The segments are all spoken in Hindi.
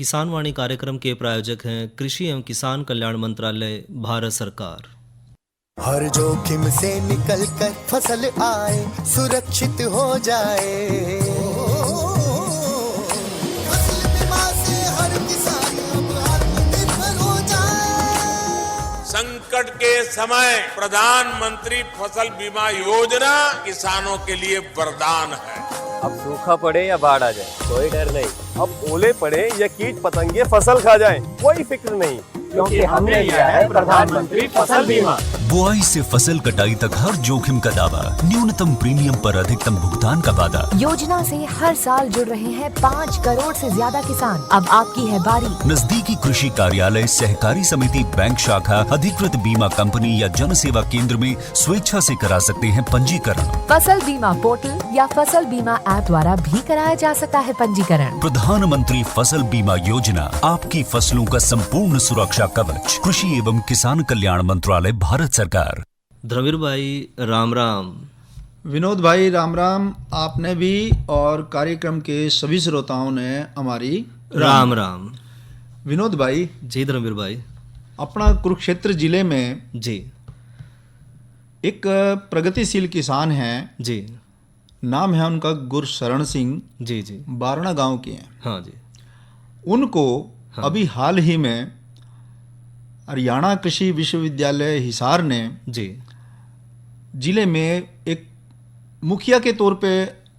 किसान वाणी कार्यक्रम के प्रायोजक हैं कृषि एवं किसान कल्याण मंत्रालय, भारत सरकार। हर जोखिम से निकल कर फसल आए, सुरक्षित हो जाए। फसल बीमा से हर किसान अब आत्मनिर्भर हो जाए। संकट के समय प्रधानमंत्री फसल बीमा योजना किसानों के लिए वरदान है। अब सूखा पड़े या बाढ़ आ जाए, कोई डर नहीं। अब ओले पड़े या कीट पतंगे फसल खा जाएं, कोई फिक्र नहीं, क्योंकि हमने लिया है प्रधानमंत्री फसल बीमा। बुआई से फसल कटाई तक हर जोखिम का दावा, न्यूनतम प्रीमियम पर अधिकतम भुगतान का वादा। योजना से हर साल जुड़ रहे हैं 5 करोड़ से ज्यादा किसान। अब आपकी है बारी। नजदीकी कृषि कार्यालय, सहकारी समिति, बैंक शाखा, अधिकृत बीमा कंपनी या जन सेवा केंद्र में स्वेच्छा से करा सकते हैं पंजीकरण। फसल बीमा पोर्टल या फसल बीमा ऐप द्वारा भी कराया जा सकता है पंजीकरण। प्रधानमंत्री फसल बीमा योजना, आपकी फसलों का संपूर्ण सुरक्षा कवच। कृषि एवं किसान कल्याण मंत्रालय, भारत सरकार। द्रविड़ भाई राम राम। विनोद भाई राम राम। आपने भी और कार्यक्रम के सभी श्रोताओं ने हमारी राम राम। विनोद भाई जी द्रविड़ भाई, अपना कुरुक्षेत्र जिले में जी एक प्रगतिशील किसान हैं, जी नाम है उनका गुरशरण सिंह, जी जी बारणा गांव के हैं। हाँ जी। उनको अभी हाल ही में हरियाणा कृषि विश्वविद्यालय हिसार ने जी जिले में एक मुखिया के तौर पे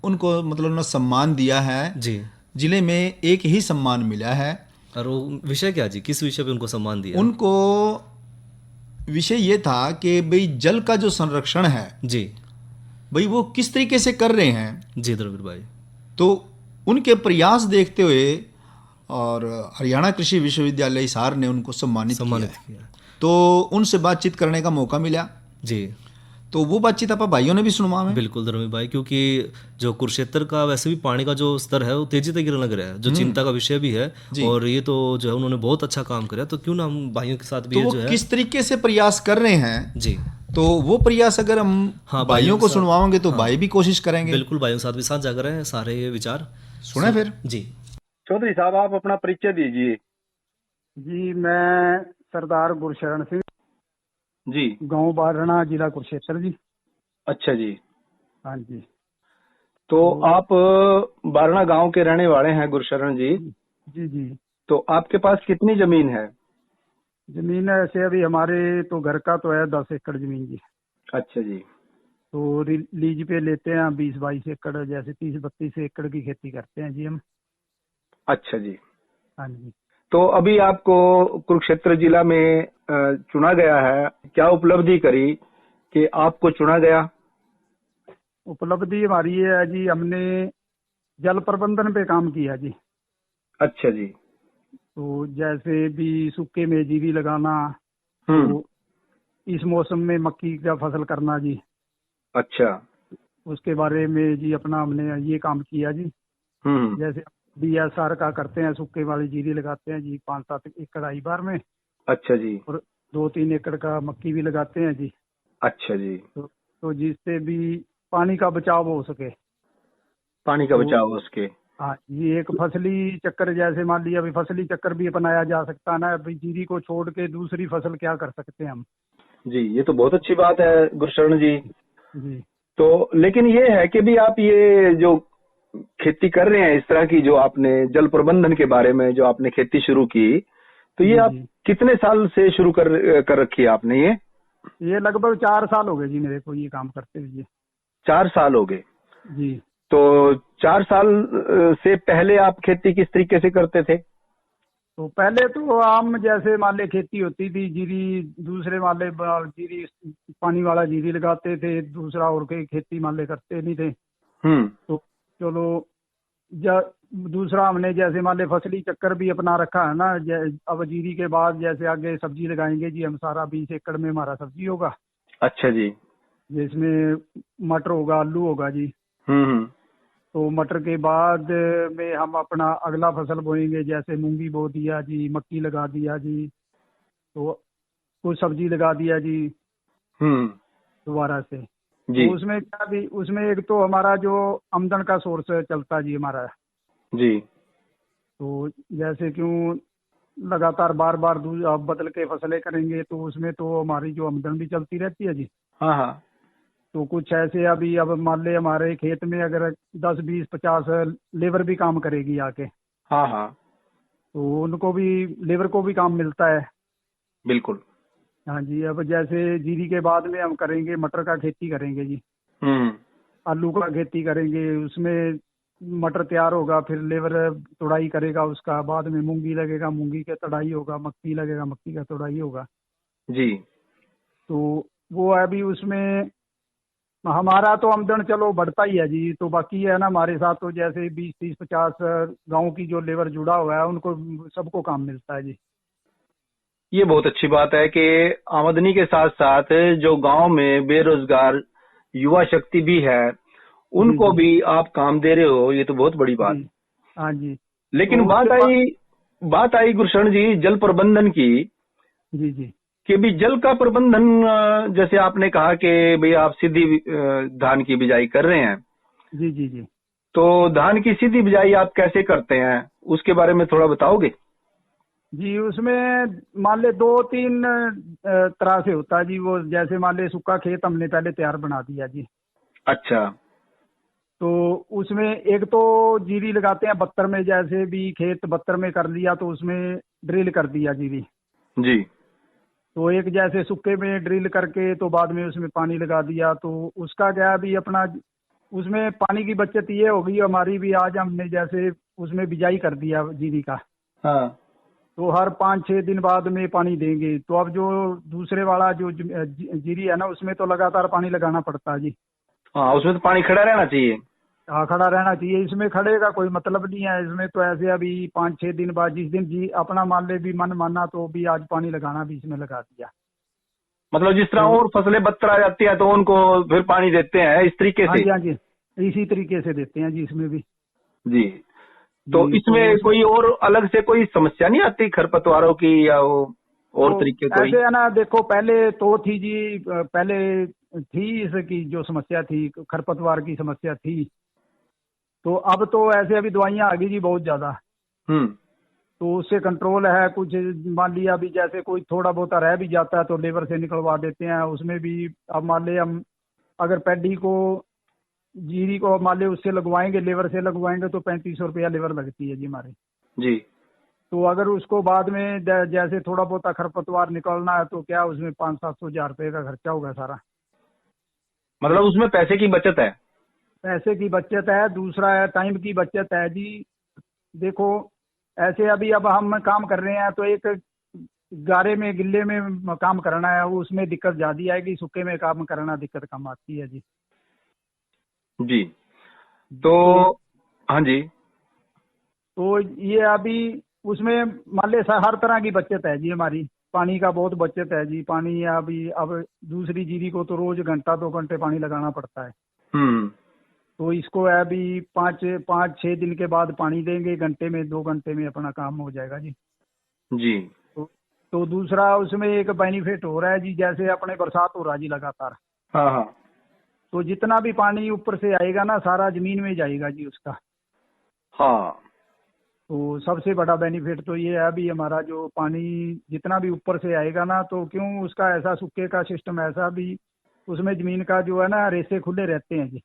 उनको मतलब ना सम्मान दिया है। जी। जिले में एक ही सम्मान मिला है। और वो विषय क्या जी, किस विषय पे उनको सम्मान दिया? उनको विषय ये था कि भाई जल का जो संरक्षण है जी, भाई वो किस तरीके से कर रहे हैं। जी द्रविड़ भाई, तो उनके प्रयास देखते हुए और हरियाणा कृषि विश्वविद्यालय हिसार ने उनको सम्मानित किया। तो उनसे बातचीत करने का मौका मिला जी। तो वो बातचीत आप भाइयों ने भी सुनवा में। बिल्कुल धर्मी भाई, क्योंकि जो कुरुक्षेत्र का वैसे भी पानी का जो स्तर है वो तेजी से गिरने लग रहा है, जो चिंता का विषय भी है। और ये तो जो है उन्होंने बहुत अच्छा काम किया, तो क्यों ना हम भाइयों के साथ भी तो जो है किस तरीके से प्रयास कर रहे हैं जी, तो वो प्रयास अगर हम भाइयों को सुनवाओगे तो भाई भी कोशिश करेंगे। बिल्कुल भाइयों के साथ भी साझा कर रहे हैं सारे ये विचार। सुने फिर जी। चौधरी साहब, आप अपना परिचय दीजिए। जी, मैं सरदार गुरशरण सिंह जी। गांव बारणा, जिला कुरुक्षेत्र जी। अच्छा जी। हाँ जी। तो आप बारणा गांव के रहने वाले हैं गुरशरण जी? जी जी। तो आपके पास कितनी जमीन है? जमीन ऐसे अभी हमारे तो घर का तो है 10 एकड़ जमीन जी। अच्छा जी। तो लीज पे लेते हैं 20-22 एकड़, जैसे 30-32 एकड़ की खेती करते हैं जी हम। अच्छा जी। हाँ जी। तो अभी आपको कुरुक्षेत्र जिला में चुना गया है, क्या उपलब्धि करी कि आपको चुना गया? उपलब्धि हमारी ये है जी, हमने जल प्रबंधन पे काम किया जी। अच्छा जी। तो जैसे भी सूखे में जीरी लगाना, हम्म। तो इस मौसम में मक्की का फसल करना जी। अच्छा। उसके बारे में जी अपना हमने ये काम किया जी। जैसे BSR का करते हैं, सूखे वाली जीरी लगाते हैं जी 5-7 एकड़ आई बार में। अच्छा जी। और 2-3 एकड़ का मक्की भी लगाते हैं जी। अच्छा जी। तो जिससे भी पानी का बचाव हो सके। पानी का बचाव हो सके। हाँ, ये एक फसली चक्कर, जैसे मान लिया अभी फसली चक्कर भी अपनाया जा सकता है ना। अभी जीरी को छोड़ के दूसरी फसल क्या कर सकते हैं हम जी। ये तो बहुत अच्छी बात है गुरशरण जी। जी। तो लेकिन ये है कि भी आप ये जो खेती कर रहे हैं इस तरह की, जो आपने जल प्रबंधन के बारे में जो आपने खेती शुरू की, तो ये आप कितने साल से शुरू कर रखी है आपने? ये लगभग 4 साल हो गए जी मेरे को ये काम करते हुए। 4 साल हो गए जी। तो 4 साल से पहले आप खेती किस तरीके से करते थे? तो पहले तो आम जैसे मान ले खेती होती थी, जीरी दूसरे मान ले जीरी पानी वाला जीरी लगाते थे, दूसरा और कोई खेती मान ले करते नहीं थे। तो चलो दूसरा हमने जैसे मान ले फसली चक्कर भी अपना रखा है ना। अब जीरी के बाद जैसे आगे सब्जी लगाएंगे जी हम, सारा 20 एकड़ में हमारा सब्जी होगा। अच्छा जी। जिसमें मटर होगा, आलू होगा जी। तो मटर के बाद में हम अपना अगला फसल बोएंगे, जैसे मूंगी बो दिया जी, मक्की लगा दिया जी, तो कुछ सब्जी लगा दिया जी दोबारा से। जी। तो उसमें क्या भी, उसमें एक तो हमारा जो आमदन का सोर्स चलता जी हमारा जी। तो जैसे क्यों लगातार बार बार बदल के फसलें करेंगे तो उसमें तो हमारी जो आमदन भी चलती रहती है जी। हाँ हाँ। तो कुछ ऐसे अभी अब मान ले हमारे खेत में अगर 10, 20, 50 लेबर भी काम करेगी आके, हाँ हाँ, तो उनको भी, लेबर को भी काम मिलता है। बिल्कुल। हाँ जी। अब जैसे जीरी के बाद में हम करेंगे मटर का खेती करेंगे जी, आलू का खेती करेंगे, उसमें मटर तैयार होगा, फिर लेबर तुड़ाई करेगा उसका, बाद में मूंगी लगेगा, मूंगी का तुड़ाई होगा, मक्की लगेगा, मक्की का तुड़ाई होगा जी। तो वो अभी उसमें हमारा तो आमदन चलो बढ़ता ही है जी। तो बाकी है ना हमारे साथ तो जैसे 20, 30, 50 गांव की जो लेबर जुड़ा हुआ है उनको सबको काम मिलता है जी। ये बहुत अच्छी बात है कि आमदनी के साथ साथ जो गांव में बेरोजगार युवा शक्ति भी है उनको भी आप काम दे रहे हो, ये तो बहुत बड़ी बात है। हाँ जी। लेकिन तो बात आई गुरशरण जी जल प्रबंधन की। जी जी। कि भी जल का प्रबंधन, जैसे आपने कहा कि भाई आप सीधी धान की बिजाई कर रहे हैं। जी जी जी। तो धान की सीधी बिजाई आप कैसे करते हैं उसके बारे में थोड़ा बताओगे? जी उसमें मान ले 2-3 तरह से होता है जी। वो जैसे मान ले सूखा खेत हमने पहले तैयार बना दिया जी। अच्छा। तो उसमें एक तो जीरी लगाते हैं बत्तर में, जैसे भी खेत बत्तर में कर लिया तो उसमें ड्रिल कर दिया जीरी जी। तो एक जैसे सूखे में ड्रिल करके तो बाद में उसमें पानी लगा दिया। तो उसका क्या भी अपना उसमें पानी की बचत ये होगी हमारी भी। आज हमने जैसे उसमें बिजाई कर दिया जीरी का, हाँ। तो हर 5-6 दिन बाद में पानी देंगे। तो अब जो दूसरे वाला जो जीरी है ना उसमें तो लगातार पानी लगाना पड़ता है जी। हाँ, उसमें तो पानी खड़ा रहना चाहिए। हाँ खड़ा रहना चाहिए। इसमें खड़े का कोई मतलब नहीं है। इसमें तो ऐसे अभी 5-6 दिन बाद जिस दिन जी अपना मान ले भी मन माना तो भी आज पानी लगाना भी इसमें लगा दिया। मतलब जिस तरह और फसलें बत्तर आ जाती है तो उनको फिर पानी देते हैं इस तरीके से। हाँ जी इसी तरीके से देते हैं जी इसमें भी जी। तो इसमें कोई और अलग से कोई समस्या नहीं आती खरपतवारों की या वो और तरीके कोई? ऐसे है ना, देखो पहले तो थी जी, पहले थी इसकी जो समस्या थी खरपतवार की समस्या थी। तो अब तो ऐसे अभी दवाइयां आ गई जी बहुत ज्यादा। तो उससे कंट्रोल है। कुछ मान लिया भी जैसे कोई थोड़ा बहुत रह भी जाता है तो लेबर से निकलवा देते हैं। उसमें भी अब मान ले हम अगर पैडी को जीरी को मान ले उससे लगवाएंगे, लेबर से लगवाएंगे तो 3500 रुपया लेबर लगती है जी हमारी जी। तो अगर उसको बाद में जैसे थोड़ा बहुत खरपतवार निकलना है तो क्या उसमें 500-700 हजार रुपये का खर्चा होगा सारा। मतलब उसमें पैसे की बचत है। पैसे की बचत है, दूसरा है टाइम की बचत है जी। देखो ऐसे अभी अब हम काम कर रहे हैं तो एक गारे में गिल्ले में काम करना है उसमें दिक्कत ज्यादा आएगी, सूखे में काम करना दिक्कत कम आती है जी। जी। तो हाँ जी। तो ये अभी उसमें मान ले हर तरह की बचत है जी हमारी। पानी का बहुत बचत है जी। पानी अभी अब दूसरी जीरी को तो रोज 1-2 घंटे पानी लगाना पड़ता है। तो इसको अभी 5-6 दिन के बाद पानी देंगे, घंटे में 2 घंटे में अपना काम हो जाएगा जी। जी। तो दूसरा उसमें एक बेनिफिट हो रहा है जी, जैसे अपने बरसात हो रहा जी लगातार। हाँ हाँ। तो जितना भी पानी ऊपर से आएगा ना सारा जमीन में जाएगा जी उसका। हाँ। तो सबसे बड़ा बेनिफिट तो ये है अभी हमारा जो पानी जितना भी ऊपर से आएगा ना तो क्यों उसका ऐसा सूखे का सिस्टम ऐसा भी उसमें जमीन का जो है ना रेसे खुले रहते हैं जी।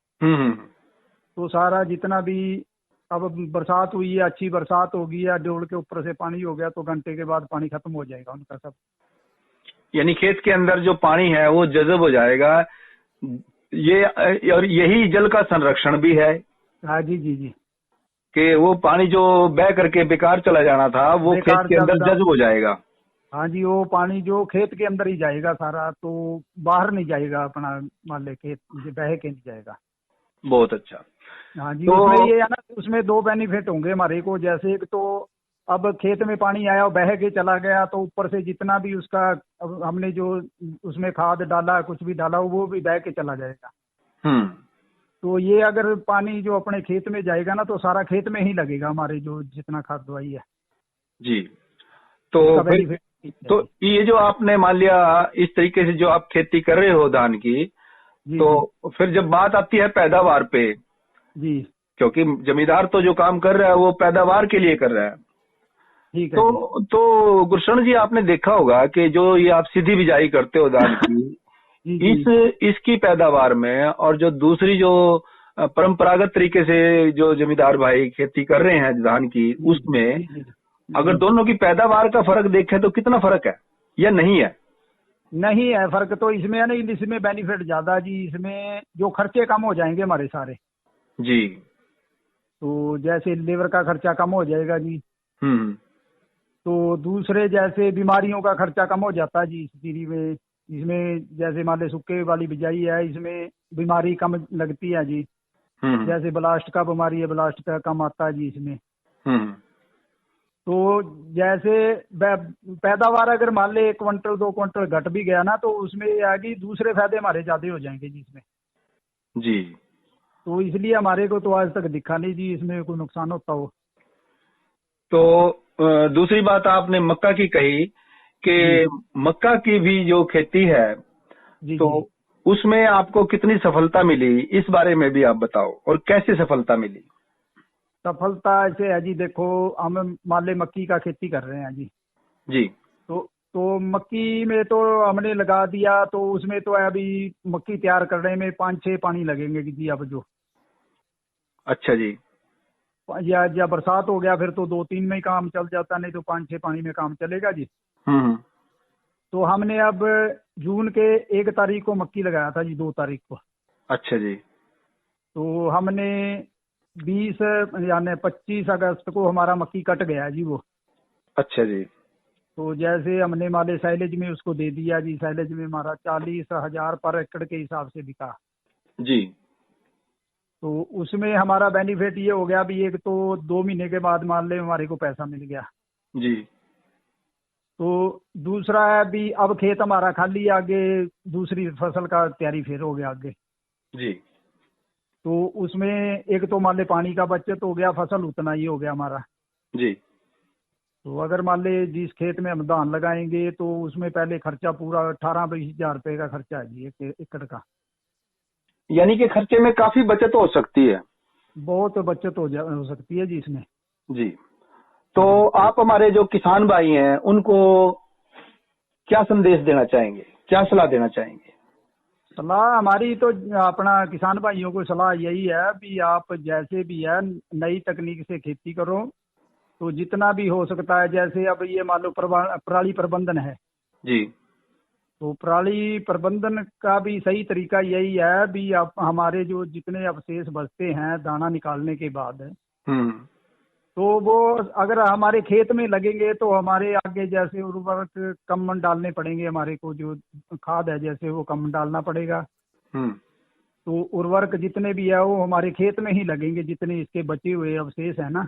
तो सारा जितना भी अब बरसात हुई है, अच्छी बरसात होगी या डोल के ऊपर से पानी हो गया तो घंटे के बाद पानी खत्म हो जाएगा उनका सब। यानी खेत के अंदर जो पानी है वो जज़ब हो जाएगा। ये और यही जल का संरक्षण भी है। हाँ जी जी जी। कि वो पानी जो बह करके बेकार चला जाना था वो खेत के अंदर जज़ब हो जाएगा। हाँ जी वो पानी जो खेत के अंदर ही जाएगा सारा, तो बाहर नहीं जाएगा अपना मान ले खेत बह के नहीं जाएगा। बहुत अच्छा। हाँ जी। तो उसमें ये है ना उसमें 2 बेनिफिट होंगे हमारे को। जैसे एक तो अब खेत में पानी आया बह के चला गया तो ऊपर से जितना भी उसका अब हमने जो उसमें खाद डाला कुछ भी डाला वो भी बह के चला जाएगा। तो ये अगर पानी जो अपने खेत में जाएगा ना तो सारा खेत में ही लगेगा हमारे जो जितना खाद दवाई है जी। तो ये जो आपने मान लिया इस तरीके से जो आप खेती कर रहे हो धान की जी, तो फिर जब बात आती है पैदावार पे जी, क्योंकि जमींदार तो जो काम कर रहा है वो पैदावार के लिए कर रहा है। ठीक है जी। तो गुरशरण जी, आपने देखा होगा कि जो ये आप सीधी बिजाई करते हो धान की, जी, जी। इसकी पैदावार में और जो दूसरी जो परंपरागत तरीके से जो जमींदार भाई खेती कर रहे हैं धान की, उसमें जी, जी, अगर दोनों की पैदावार का फर्क देखें तो कितना फर्क है या नहीं है? नहीं है फर्क तो इसमें है, नहीं इसमें बेनिफिट ज्यादा जी। इसमें जो खर्चे कम हो जाएंगे हमारे सारे जी। तो जैसे लेबर का खर्चा कम हो जाएगा जी। हम्म। तो दूसरे जैसे बीमारियों का खर्चा कम हो जाता है जी इस जीरी में। इसमें जैसे मान ले सूखे वाली बिजाई है, इसमें बीमारी कम लगती है जी। जैसे ब्लास्ट का बीमारी है, ब्लास्ट का कम आता है जी इसमें। तो जैसे पैदावार अगर मान ले 1 क्विंटल 2 क्विंटल घट भी गया ना, तो उसमें ये है कि दूसरे फायदे हमारे ज्यादा हो जाएंगे जी इसमें। जी। तो इसलिए हमारे को तो आज तक दिखा नहीं जी इसमें कोई नुकसान होता हो। तो दूसरी बात आपने मक्का की कही कि मक्का की भी जो खेती है, जी, तो जी। उसमें आपको कितनी सफलता मिली, इस बारे में भी आप बताओ, और कैसे सफलता मिली? सफलता ऐसे है जी, देखो हम मान ले मक्की का खेती कर रहे हैं जी। जी। तो मक्की में तो हमने लगा दिया, तो उसमें तो अभी मक्की तैयार करने में 5-6 पानी लगेंगे जी अब जो। अच्छा जी। या बरसात हो गया फिर तो 2-3 में ही काम चल जाता, नहीं तो 5-6 पानी में काम चलेगा जी। तो हमने अब जून के 1 तारीख को मक्की लगाया था जी, 2 तारीख को। अच्छा जी। तो हमने 20 यानी 25 अगस्त को हमारा मक्की कट गया जी वो। अच्छा जी। तो जैसे हमने माले साइलेज में उसको दे दिया जी। साइलेज में हमारा 40,000 पर एकड़ के हिसाब से बिका जी। तो उसमें हमारा बेनिफिट ये हो गया भी, एक तो 2 महीने के बाद मान ले हमारे को पैसा मिल गया जी। तो दूसरा है भी अब खेत हमारा खाली, आगे दूसरी फसल का तैयारी फिर हो गया आगे जी। तो उसमें एक तो मान ले पानी का बचत हो गया, फसल उतना ही हो गया हमारा जी। तो अगर मान ले जिस खेत में हम धान लगाएंगे तो उसमें पहले खर्चा पूरा 18-20 हजार रुपये का खर्चा है जी 1 एकड़ का। यानी कि खर्चे में काफी बचत हो सकती है। बहुत बचत हो सकती है जी इसमें। जी। तो आप हमारे जो किसान भाई हैं उनको क्या संदेश देना चाहेंगे, क्या सलाह देना चाहेंगे? सलाह हमारी तो अपना किसान भाइयों को सलाह यही है भी आप जैसे भी है नई तकनीक से खेती करो, तो जितना भी हो सकता है। जैसे अब ये मान लो पराली प्रबंधन है जी। तो पराली प्रबंधन का भी सही तरीका यही है भी आप हमारे जो जितने अवशेष बचते हैं दाना निकालने के बाद, तो वो अगर हमारे खेत में लगेंगे तो हमारे आगे जैसे उर्वरक कम डालने पड़ेंगे हमारे को, जो खाद है जैसे वो कम डालना पड़ेगा। तो उर्वरक जितने भी है वो हमारे खेत में ही लगेंगे, जितने इसके बचे हुए अवशेष है ना।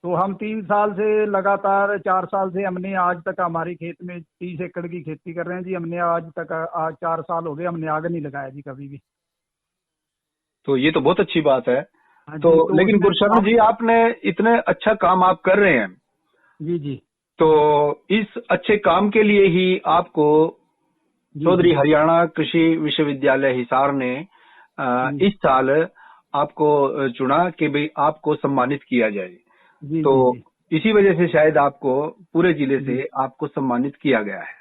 तो हम 3 साल से लगातार 4 साल से हमने आज तक हमारे खेत में 30 एकड़ की खेती कर रहे हैं जी। हमने आज 4 साल हो गए, हमने आग नहीं लगाया जी कभी भी। तो ये तो बहुत अच्छी बात है। तो लेकिन गुरशरण जी, आपने इतने अच्छा काम आप कर रहे हैं जी जी, तो इस अच्छे काम के लिए ही आपको चौधरी हरियाणा कृषि विश्वविद्यालय हिसार ने इस साल आपको चुना कि भाई आपको सम्मानित किया जाए। तो इसी वजह से शायद आपको पूरे जिले से आपको सम्मानित किया गया है।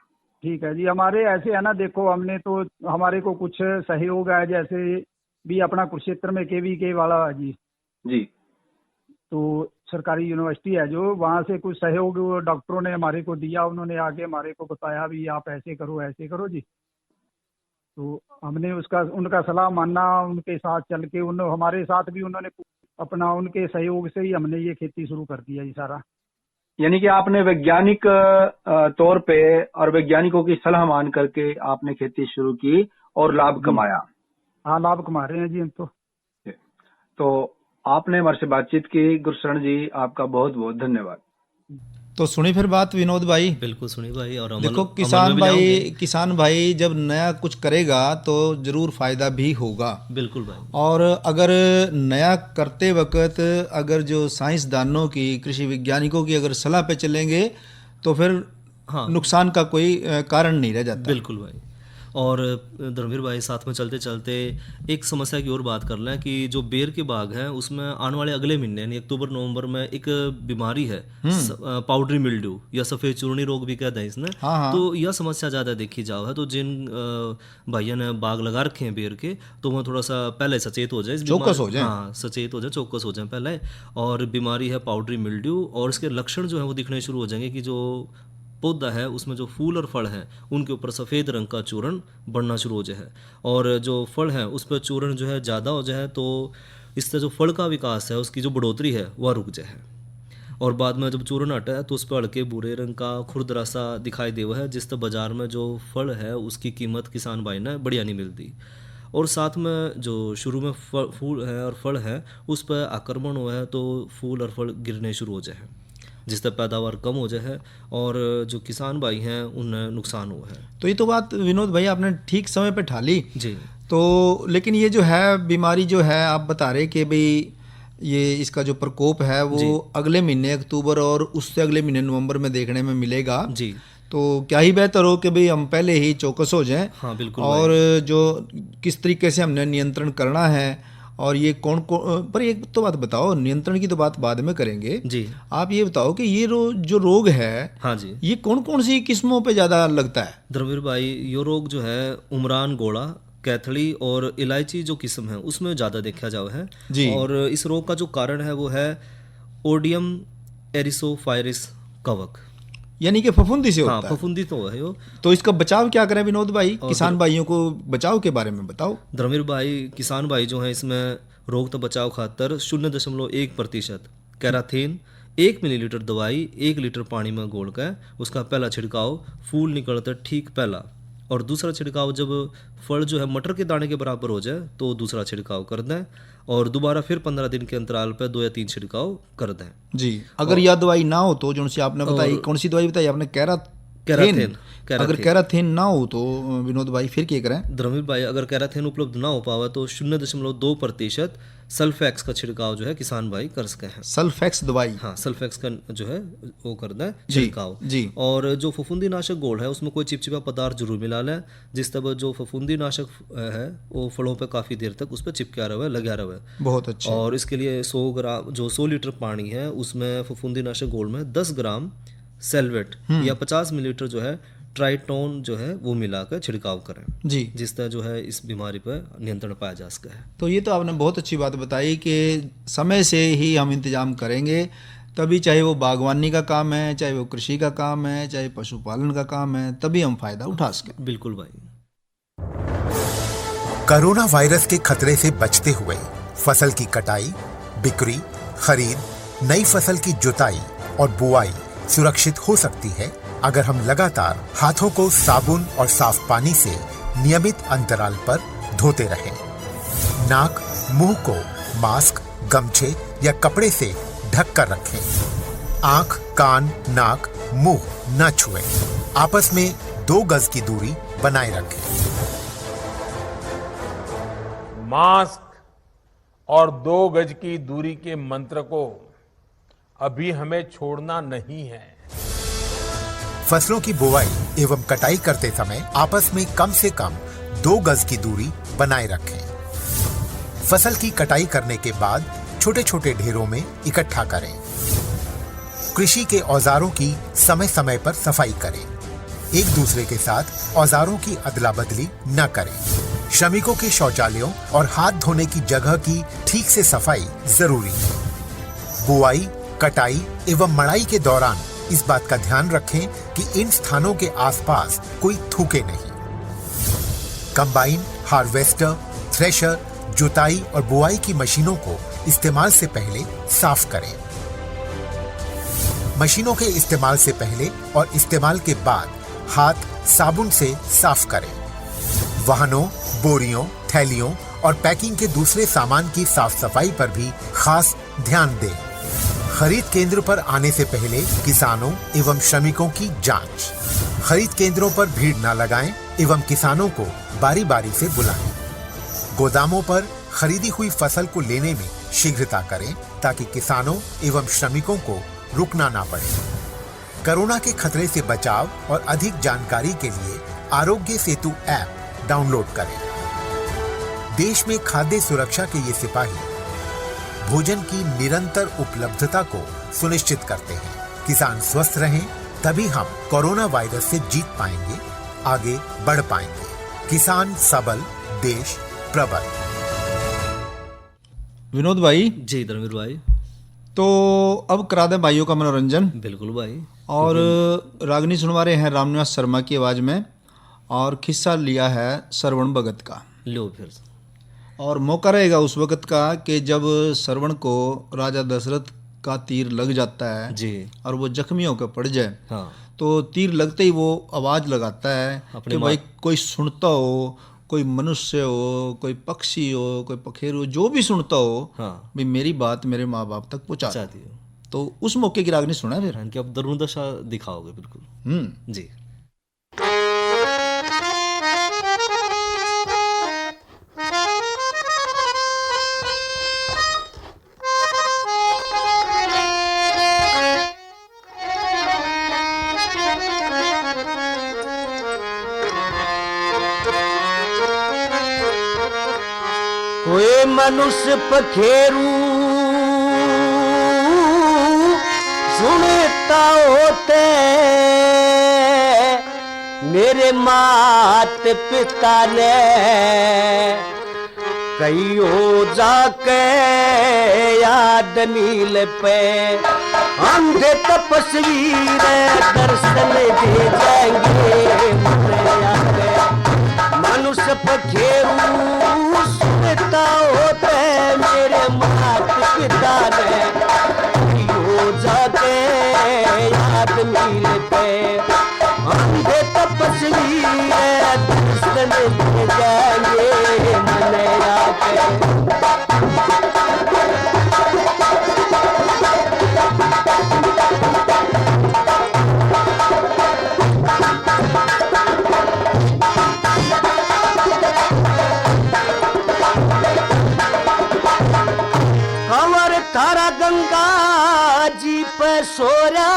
ठीक है जी। हमारे ऐसे है ना, देखो हमने तो हमारे को कुछ सहयोग है, जैसे भी अपना कुरुक्षेत्र में KVK वाला जी जी, तो सरकारी यूनिवर्सिटी है जो, वहाँ से कुछ सहयोग डॉक्टरों ने हमारे को दिया। उन्होंने आगे हमारे को बताया भी आप ऐसे करो जी। तो हमने उनका सलाह मानना, उनके साथ चल के हमारे साथ भी उन्होंने अपना उनके सहयोग से ही हमने ये खेती शुरू कर दिया जी सारा। यानी कि आपने वैज्ञानिक तौर पे और वैज्ञानिकों की सलाह मान करके आपने खेती शुरू की और लाभ कमाया। हाँ, लाभ कमा रहे हैं जी हम तो आपने हमारे से बातचीत की गुरशरण जी, आपका बहुत बहुत धन्यवाद। तो सुनी फिर बात विनोद भाई? बिल्कुल सुनी भाई। और देखो किसान भाई जब नया कुछ करेगा तो जरूर फायदा भी होगा। बिल्कुल भाई। और अगर नया करते वक्त अगर जो साइंसदानों की, कृषि वैज्ञानिकों की अगर सलाह पे चलेंगे तो फिर नुकसान का कोई कारण नहीं रह जाता। बिल्कुल भाई। और धर्मवीर भाई साथ में चलते चलते एक समस्या की और बात कर लें कि जो बेर के बाग हैं उसमें आने वाले अगले महीने यानी अक्टूबर नवंबर में एक बीमारी है पाउडरी मिल्ड्यू या सफ़ेद चूर्णी रोग भी कहते हैं इसने। तो यह समस्या ज़्यादा देखी जाओ है। तो जिन भाइयों ने बाग लगा रखे हैं बेर के तो वह थोड़ा सा पहले सचेत हो जाए, चौकस हो जाए। हाँ, सचेत हो जाए, चौकस हो जाए पहले। और बीमारी है पाउडरी मिल्ड्यू और इसके लक्षण जो है वो दिखने शुरू हो जाएंगे कि जो पौधा है उसमें जो फूल और फल हैं उनके ऊपर सफ़ेद रंग का चूर्ण बढ़ना शुरू हो जाए और जो फल है उस पर चूर्ण जो है ज़्यादा हो जाए तो इससे जो फल का विकास है उसकी जो बढ़ोतरी है वह रुक जाए और बाद में जब चूर्ण हटा है तो उस पर हल्के भूरे रंग का खुरदरा सा दिखाई दे हुआ है जिससे बाज़ार में जो फल है उसकी कीमत किसान भाई ने बढ़िया नहीं मिलती। और साथ में जो शुरू में फूल है और फल है उस पर आक्रमण हुआ है तो फूल और फल गिरने शुरू हो जाए जिससे पैदावार कम हो जाए और जो किसान भाई हैं उन्हें नुकसान हुआ है। तो ये तो बात विनोद भाई आपने ठीक समय पे ठाली जी। तो लेकिन ये जो है बीमारी जो है आप बता रहे कि भाई ये इसका जो प्रकोप है वो अगले महीने अक्टूबर और उससे अगले महीने नवंबर में देखने में मिलेगा जी। तो क्या ही बेहतर हो कि भाई हम पहले ही चौकस हो जाएं। हाँ बिल्कुल। और जो किस तरीके से हमने नियंत्रण करना है और ये कौन पर एक तो बात बताओ, नियंत्रण की तो बात बाद में करेंगे जी। आप ये बताओ कि ये जो रोग है हाँ जी ये कौन कौन सी किस्मों पे ज़्यादा लगता है? धर्मवीर भाई ये रोग जो है उमरान गोड़ा, कैथली और इलायची जो किस्म है उसमें ज़्यादा देखा जाओ है जी। और इस रोग का जो कारण है वो है ओडियम एरिसोफायरिस कवक यानी कि फफूंदी से होता है। फफूंदी तो है वो। तो इसका बचाव क्या करें विनोद भाई? किसान भाइयों को बचाव के बारे में बताओ। धर्मवीर भाई किसान भाई जो है इसमें रोग तो बचाव खातर 0.1% कैराथीन 1 मिलीलीटर दवाई 1 लीटर पानी में घोल कर उसका पहला छिड़काव फूल निकलते ठीक पहला और दूसरा छिड़काव जब फल जो है मटर के दाने के बराबर हो जाए तो दूसरा छिड़काव कर दें और दोबारा फिर 15 दिन के अंतराल पर 2 या 3 छिड़काव कर दें जी। अगर यह दवाई ना हो तो जो आपने बताई, कौन सी दवाई बताई आपने? कैराथीन। अगर कैराथीन ना हो तो विनोद भाई फिर क्या करें? धर्मवीर भाई अगर कैराथीन उपलब्ध ना हो पावा तो 0.2% सल्फेक्स का छिड़काव जो है किसान भाई कर सकते हैं। सल्फेक्स दवाई? हाँ सल्फेक्स का जो है वो करना है छिड़काव जी। और जो फफूंदी नाशक घोल है उसमें कोई चिपचिपा पदार्थ जरूर मिला लें जिस तरह जो फफूंदी नाशक है वो फलों पे काफ़ी देर तक उस पर चिपका रहे लगा रहे। बहुत अच्छा। और इसके लिए 100 लीटर पानी है उसमें फफूंदी नाशक घोल में 10 ग्राम सेल्वेट या 50 मिलीलीटर जो है ट्राइटोन जो है वो मिलाकर छिड़काव करें जी, जिस तरह जो है इस बीमारी पर नियंत्रण पाया जा सका है। तो ये तो आपने बहुत अच्छी बात बताई कि समय से ही हम इंतजाम करेंगे तभी, चाहे वो बागवानी का काम है, चाहे वो कृषि का काम है, चाहे पशुपालन का काम है, तभी हम फायदा उठा सकें। बिल्कुल भाई। कोरोना वायरस के खतरे से बचते हुए फसल की कटाई, बिक्री, खरीद, नई फसल की जुताई और बुआई सुरक्षित हो सकती है अगर हम लगातार हाथों को साबुन और साफ पानी से नियमित अंतराल पर धोते रहें। नाक, मुंह को मास्क, गमछे या कपड़े से ढक कर रखें। आंख, कान, नाक, मुंह न छुएं। आपस में 2 गज की दूरी बनाए रखें। मास्क और 2 गज की दूरी के मंत्र को अभी हमें छोड़ना नहीं है। फसलों की बुवाई एवं कटाई करते समय आपस में कम से कम 2 गज की दूरी बनाए रखें। फसल की कटाई करने के बाद छोटे छोटे ढेरों में इकट्ठा करें। कृषि के औजारों की समय समय पर सफाई करें। एक दूसरे के साथ औजारों की अदला बदली न करें। श्रमिकों के शौचालयों और हाथ धोने की जगह की ठीक से सफाई जरूरी है। बुआई, कटाई एवं मड़ाई के दौरान इस बात का ध्यान रखें कि इन स्थानों के आसपास कोई थूके नहीं। कंबाइन, हार्वेस्टर, थ्रेशर, जुताई और बुआई की मशीनों को इस्तेमाल से पहले साफ करें। मशीनों के इस्तेमाल से पहले और इस्तेमाल के बाद हाथ साबुन से साफ करें। वाहनों, बोरियों, थैलियों और पैकिंग के दूसरे सामान की साफ सफाई पर भी खास ध्यान दें। खरीद केंद्र पर आने से पहले किसानों एवं श्रमिकों की जांच। खरीद केंद्रों पर भीड़ न लगाएं एवं किसानों को बारी बारी से बुलाएं। गोदामों पर खरीदी हुई फसल को लेने में शीघ्रता करें ताकि किसानों एवं श्रमिकों को रुकना ना पड़े। कोरोना के खतरे से बचाव और अधिक जानकारी के लिए आरोग्य सेतु ऐप डाउनलोड करें। देश में खाद्य सुरक्षा के ये सिपाही भोजन की निरंतर उपलब्धता को सुनिश्चित करते हैं। किसान स्वस्थ रहें तभी हम कोरोना वायरस से जीत पाएंगे, आगे बढ़ पाएंगे। किसान सबल, देश प्रबल। विनोद भाई। जी धर्मवीर भाई। तो अब करा दें भाइयों का मनोरंजन। बिल्कुल भाई। और रागनी सुनवा रहे हैं रामनिवास शर्मा की आवाज में, और किस्सा लिया है श्रवण भगत का। लो फिर। और मौका रहेगा उस वक्त का कि जब श्रवण को राजा दशरथ का तीर लग जाता है जी, और वो जख्मी होकर पड़ जाए। हाँ। तो तीर लगते ही वो आवाज लगाता है कि भाई कोई सुनता हो, कोई मनुष्य हो, कोई पक्षी हो, कोई पखेरु हो, जो भी सुनता हो, हाँ, भाई मेरी बात मेरे माँ बाप तक पहुँचा दियो। तो उस मौके की रागनी सुना फिर कि अब दरुण दशा दिखाओगे। बिल्कुल। जी। कोई मनुष्य पखेरु सुनता होते, मेरे मात पिता ने कहियो जाके याद नील पे, अंधे तपस्वी दर्शन दे जाएंगे। मनुष्य पखेरु सुनता होते, मेरे मात पिता ने कहियो जाके याद नील पे, अंधे तपस्वी दर्शन दे जाएंगे मन आके। तारा गंगा जी पे सोरा,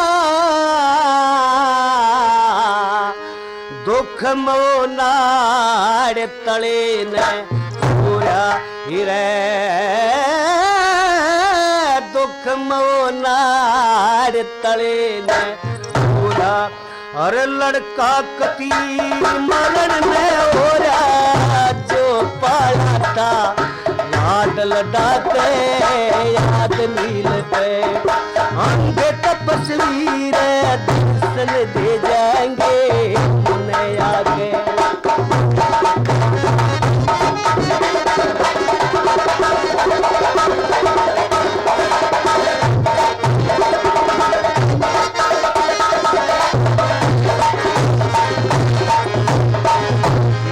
दुख मोनाड़ तले ने सोरा हिरे, दुख मोनाड़ तले ने सोरा, और लड़का कती मरण में हो रहा, जो पाला था लाड लडाते याद नील पे, अंधे तपस्वी दर्शन दे जाएंगे उन्हें आगे।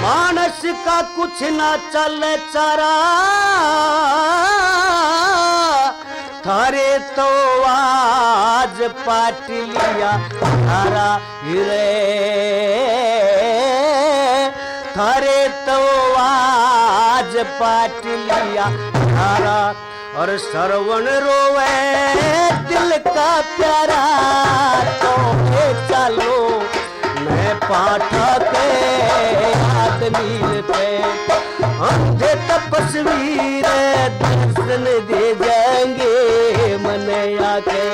मानस का कुछ ना चले चारा, थारे तो आज पाट लिया थारा हिरे, थारे तो आज पाट लिया थारा, और श्रवण रोवे दिल का प्यारा, तो चलो मैं पाठा के याद नील पे, अंधे तपस्वी दर्शन दे जाएंगे मन आके।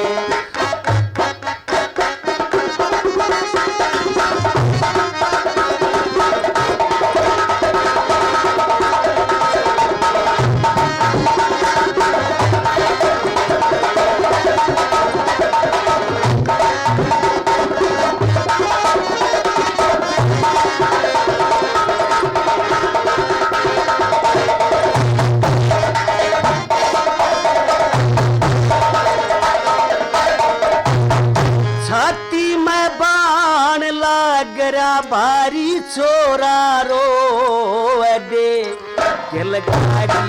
भारी छोरा रो दे किलकारी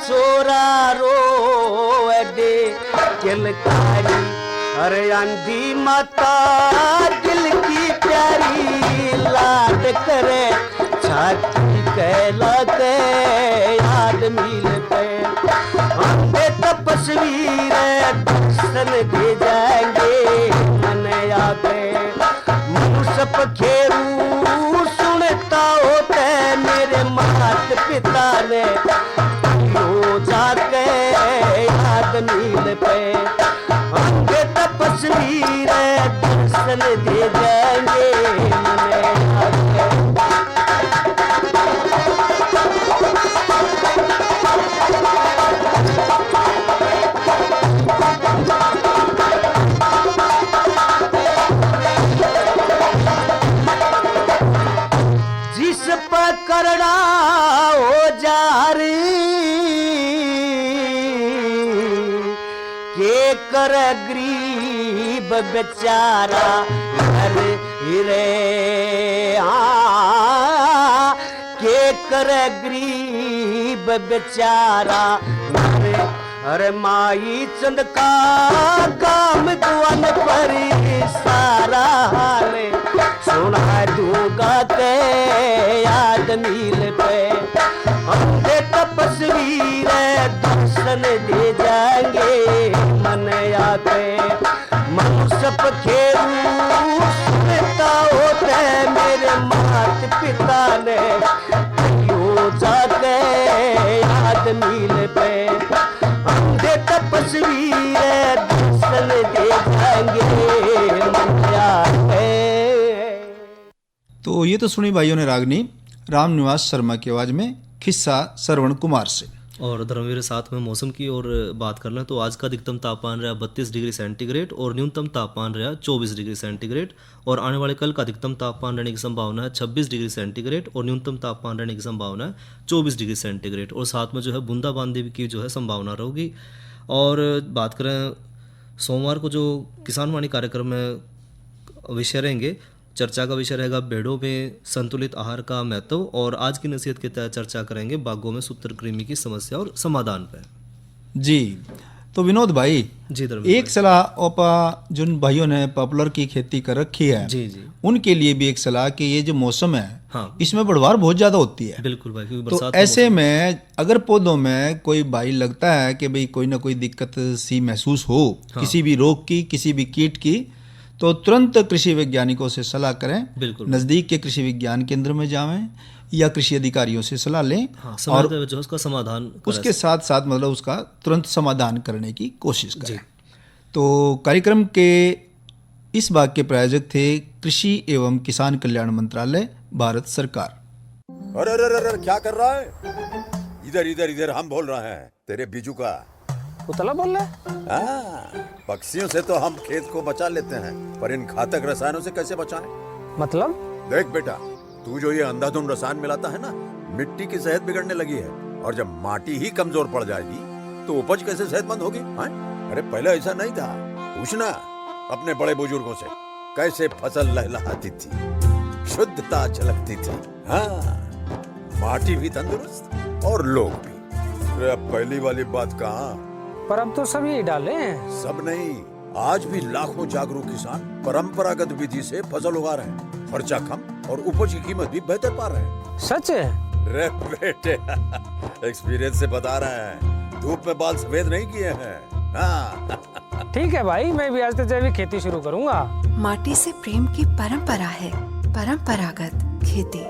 छोरा रो दे किलकारी, अरे आंधी माता दिल की प्यारी लाड करे, छाती कहला के याद मिल पे, अंधे तपस्वी दर्शन दे जाएंगे मन आके। मनुष्य सब खेरू सुनता होते मेरे मात पिता ने हो जाके याद नील पे अंगे तपस्वीर दर्शन दे जाएंगे मने जिस पर करड़ा हो जार के कर गरीब बेचारा घर रे के कर गरीब बेचारा अरे माई चंद का काम दुआन पर सारा हाल सुना दूंगा के याद नील पे अंधे तपस्वीर दर्शन दे जाएंगे मन आते मनुष्य खेरू सुनता होते मेरे मात पिता ने हो जाके याद नील पे अंधे तपस्वीर दर्शन दे जाएंगे मन आते। तो ये तो सुनी भाइयों ने रागनी राम निवास शर्मा की आवाज में खिस्सा श्रवण कुमार से। और धर्मवीर साथ में मौसम की और बात कर लें तो आज का अधिकतम तापमान रहा 32 डिग्री सेंटीग्रेड और न्यूनतम तापमान रहा 24 डिग्री सेंटीग्रेड और आने वाले कल का अधिकतम तापमान रहने की संभावना है 26 डिग्री सेंटीग्रेड और न्यूनतम तापमान रहने की संभावना है 24 डिग्री सेंटीग्रेड और साथ में जो है बूंदाबांदी की जो है संभावना रहेगी। और बात करें सोमवार को जो किसान वाणी कार्यक्रम में विषय रहेंगे, चर्चा का विषय रहेगा भेड़ों में संतुलित आहार का महत्व और आज की नसीहत के तहत चर्चा करेंगे बागों में सूत्रकृमि की समस्या और समाधान पर। जी तो विनोद भाई जी एक सलाह ओपा जिन भाइयों ने पॉपुलर की खेती कर रखी है जी जी उनके लिए भी एक सलाह कि ये जो मौसम है हाँ, इसमें बढ़वार बहुत ज्यादा होती है। बिल्कुल भाई, क्योंकि तो बरसात ऐसे में अगर पौधों में कोई भाई लगता है कि भाई कोई ना कोई दिक्कत सी महसूस हो हाँ, किसी भी रोग की किसी भी कीट की तो तुरंत कृषि वैज्ञानिकों से सलाह करें। बिल्कुल नजदीक के कृषि विज्ञान केंद्र में जावें या कृषि अधिकारियों से सलाह लें हाँ, और जो है उसका समाधान उसके साथ साथ मतलब उसका तुरंत समाधान करने की कोशिश करें। तो कार्यक्रम के इस भाग के प्रायोजक थे कृषि एवं किसान कल्याण मंत्रालय भारत सरकार। अरे अरे अरे क्या कर रहा है? इधर इधर इधर हम बोल रहे हैं तेरे बीजू का। उतला बोल रहा है? पक्षियों से तो हम खेत को बचा लेते हैं पर इन घातक रसायनों से कैसे बचाएं? मतलब? देख बेटा तू जो ये अंधाधुंध रसायन मिलाता है ना मिट्टी की सेहत बिगड़ने लगी है और जब माटी ही कमजोर पड़ जाएगी तो उपज कैसे सेहतमंद होगी? अरे पहले ऐसा नहीं था, पूछना अपने बड़े बुजुर्गों से कैसे फसल लहलहाती थी, शुद्धता झलकती थी। हाँ माटी भी तंदुरुस्त और लोग भी। अरे अब पहली वाली बात कहाँ, पर अब तो सब यही डाले हैं। सब नहीं, आज भी लाखों जागरूक किसान परंपरागत विधि से फसल उगा रहे हैं, खर्चा कम और उपज की कीमत भी बेहतर पा रहे हैं। सच है? रे बेटे एक्सपीरियंस से बता रहे हैं, धूप में बाल सफेद नहीं किए हैं। हाँ। ठीक है भाई, मैं भी आज से जैविक खेती शुरू करूंगा। माटी से प्रेम की परंपरा है, परंपरागत खेती।